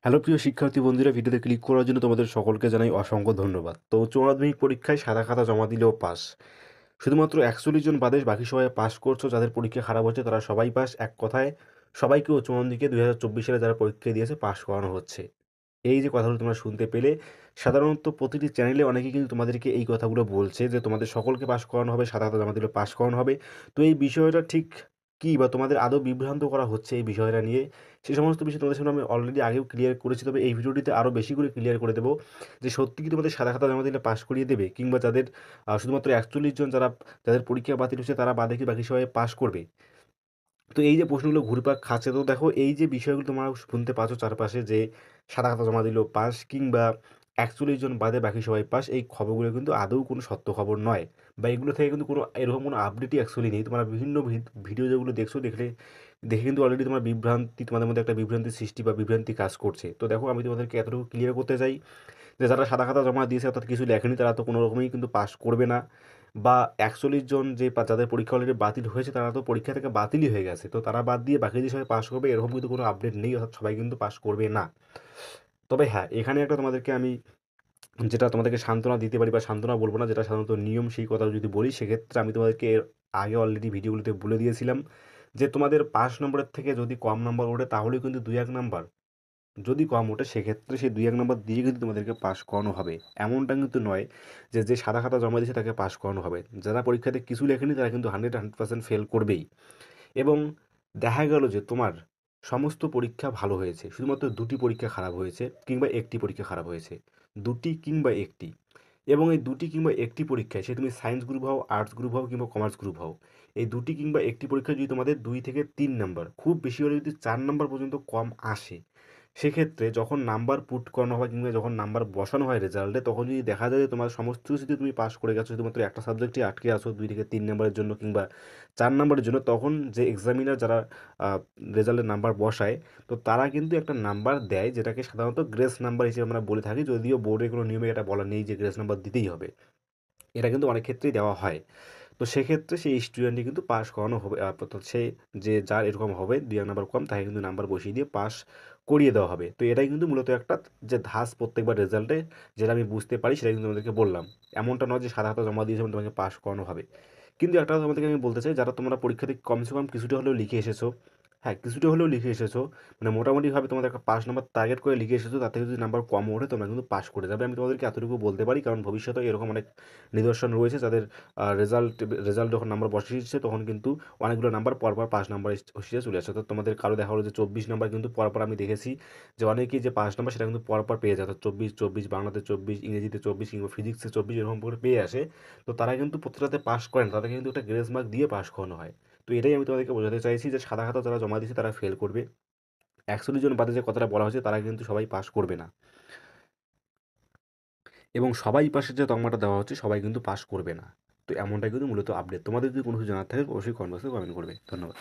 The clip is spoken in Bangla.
হ্যালো প্রিয় শিক্ষার্থী বন্ধুরা, ভিডিওতে ক্লিক করার জন্য তোমাদের সকলকে জানাই অসংখ্য ধন্যবাদ। তো উচ্চ মাধ্যমিক পরীক্ষায় সাদা খাতা জমা দিলেও পাস। শুধুমাত্র 41 জন বাদে বাকি সবাই পাস করছো। যাদের পরীক্ষা খারাপ হচ্ছে তারা সবাই পাস। এক কথায় সবাইকে উচ্চ মাধ্যমিকে 2024 সালে যারা পরীক্ষা দিয়েছে পাস করানো হচ্ছে। এই যে কথাগুলো তোমরা শুনতে পেলে, সাধারণত প্রতিটি চ্যানেলে অনেকেই কিন্তু তোমাদেরকে এই কথাগুলো বলছে যে তোমাদের সকলকে পাস করানো হবে, সাদা খাতা জমা দিলে পাস করানো হবে। তো এই বিষয়টা ঠিক কী বা তোমাদের আদৌ বিভ্রান্ত করা হচ্ছে এই বিষয়টা নিয়ে, সে সমস্ত বিষয় তোমাদের সামনে আমি অলরেডি আগেও ক্লিয়ার করেছি। তবে এই ভিডিওটিতে আরও বেশি করে ক্লিয়ার করে দেবো যে সত্যি কি তোমাদের সাদা খাতা জমা দিলে পাস করিয়ে দেবে, কিংবা যাদের শুধুমাত্র 41 জন যাদের পরীক্ষা বাতিল হচ্ছে তারা বাদে কি বাকি সবাই পাস করবে। তো এই যে প্রশ্নগুলো ঘুরপাক খাচ্ছে, তো দেখো এই যে বিষয়গুলো তোমরা শুনতে পাচ্ছ চারপাশে, যে সাদা খাতা জমা দিল পাস, কিংবা 41 জন বাদে বাকি সবাই পাস, এই খবরগুলো কিন্তু আদৌ কোনো সত্য খবর নয়। বা এগুলো থেকে কিন্তু কোনো এরকম কোনো আপডেটই অ্যাকচুয়ালি নেই। তোমরা বিভিন্ন ভিডিও যেগুলো দেখছো, দেখে কিন্তু অলরেডি তোমার তোমাদের মধ্যে একটা বিভ্রান্তি সৃষ্টি বা বিভ্রান্তি কাজ করছে। তো দেখো, আমি তোমাদেরকে এতটুকু ক্লিয়ার করতে চাই যে যারা সাদা খাতা জমা দিয়েছে অর্থাৎ কিছু লেখেনি, তারা তো কোনো রকমই কিন্তু পাস করবে না। বা 41 জন যাদের পরীক্ষা অলরেডি বাতিল হয়েছে, তারা তো পরীক্ষা থেকে বাতিলই হয়ে গেছে, তো তারা বাদ দিয়ে বাকি যে সবাই পাস করবে এরকম কিন্তু কোনো আপডেট নেই, অর্থাৎ সবাই কিন্তু পাস করবে না। তবে হ্যাঁ, এখানে একটা তোমাদেরকে আমি যেটা তোমাদেরকে সান্ত্বনা দিতে পারি, বা সান্ত্বনা বলবো না, যেটা সাধারণত নিয়ম, সেই কথা যদি বলি, সেক্ষেত্রে আমি তোমাদেরকে এর আগে অলরেডি ভিডিওগুলোতে বলে দিয়েছিলাম যে তোমাদের 5 নম্বরের থেকে যদি কম নাম্বার ওঠে তাহলেও কিন্তু 2-1 নাম্বার, যদি কম ওঠে সেক্ষেত্রে সেই 2-1 নাম্বার দিয়ে কিন্তু তোমাদেরকে পাস করানো হবে। এমনটা কিন্তু নয় যে যে সাদা খাতা জমা দিয়েছে তাকে পাস করানো হবে। যারা পরীক্ষাতে কিছু লেখেনি তারা কিন্তু 100% ফেল করবেই। এবং দেখা গেল যে তোমার সমস্ত পরীক্ষা ভালো হয়েছে, শুধুমাত্র 2টি পরীক্ষা খারাপ হয়েছে, কিংবা 1টি পরীক্ষা খারাপ হয়েছে, 2টি কিংবা 1টি। এবং এই 2টি কিংবা 1টি পরীক্ষায়, সে তুমি সায়েন্স গ্রুপ হও, আর্টস গ্রুপ হও, কিংবা কমার্স গ্রুপ হও, এই 2টি কিংবা 1টি পরীক্ষায় যদি তোমাদের 2 থেকে 3 নাম্বার, খুব বেশি হলে যদি 4 নাম্বার পর্যন্ত কম আসে, সেক্ষেত্রে যখন নাম্বার পুট করানো হয় কিংবা যখন নাম্বার বসানো হয় রেজাল্টে, তখন যদি দেখা যায় যে তোমার সমস্ত কিছুতে তুমি পাস করে গেছো, শুধুমাত্র একটা সাবজেক্টে আটকে আসো 2 থেকে 3 নাম্বারের জন্য কিংবা 4 নাম্বারের জন্য, তখন যে এক্সামিনার যারা রেজাল্টের নাম্বার বসায়, তো তারা কিন্তু একটা নাম্বার দেয় যেটাকে সাধারণত গ্রেস নাম্বার হিসেবে আমরা বলে থাকি, যদিও বোর্ডের কোনো নিয়মে এটা বলা নেই যে গ্রেস নাম্বার দিতেই হবে। এটা কিন্তু অনেক ক্ষেত্রেই দেওয়া হয়। তো সেক্ষেত্রে সেই স্টুডেন্টটি কিন্তু পাস করানো হবে, অর্থাৎ সে যে যার এরকম হবে 2-1 নাম্বার কম, তাকে কিন্তু নাম্বার বসিয়ে দিয়ে পাস করিয়ে দেওয়া হবে। তো এটাই কিন্তু মূলত একটা যে ধাঁচ প্রত্যেকবার রেজাল্টে, যেটা আমি বুঝতে পারি সেটা কিন্তু তোমাদেরকে বললাম। এমনটা নয় যে সাদা হাতে জমা দিয়েছে এবং তোমাকে পাস করানো হবে। কিন্তু একটা কথা তোমাদেরকে আমি বলতে চাই, যারা তোমরা পরীক্ষাতে কমসে কম কিছুটা হলেও লিখে এসেছো, হ্যাঁ কিছুটা হলেও লিখে এসেছো, মানে মোটামুটিভাবে তোমাদের একটা পাস নাম্বার টার্গেট করে লিখে এসেছো, তার থেকে যদি নাম্বার কম ওঠে তোমরা কিন্তু পাস করে যাবে। আমি তোমাদেরকে এতটুকু বলতে পারি, কারণ ভবিষ্যতে এরকম অনেক নিদর্শন রয়েছে যাদের রেজাল্ট যখন নাম্বার বসিয়েছে তখন কিন্তু অনেকগুলো নাম্বার পরপর 5 নাম্বার হিসেবে চলে আসে। তো তোমাদের কারো দেখা হলো যে 24 নাম্বার কিন্তু পরপর, আমি দেখেছি যে অনেকেই যে 5 নাম্বার সেটা কিন্তু পরপর পেয়ে যায়, অর্থাৎ 24, বাংলাতে 24, ইংরেজিতে 24, কিংবা ফিজিক্সে 24, এরকম করে পেয়ে আসে। তো তারা কিন্তু প্রত্যেকটাতে পাস করেন, তাদেরকে কিন্তু একটা গ্রেস মার্ক দিয়ে পাস করানো হয়। তো এটাই আমি তোমাদেরকে বোঝাতে চাইছি যে সাদা খাতা যারা জমা দিয়েছে তারা ফেল করবে। 41 জন বাদে যে কথাটা বলা হয়েছে তারা কিন্তু সবাই পাস করবে না। এবং সবাই পাসের যে তকমাটা দেওয়া হচ্ছে সবাই কিন্তু পাস করবে না। তো এমনটাই কিন্তু মূলত আপডেট। তোমাদের যদি কোনো কিছু জানার থাকে অবশ্যই কমেন্ট বক্সে কমেন্ট করবে। ধন্যবাদ।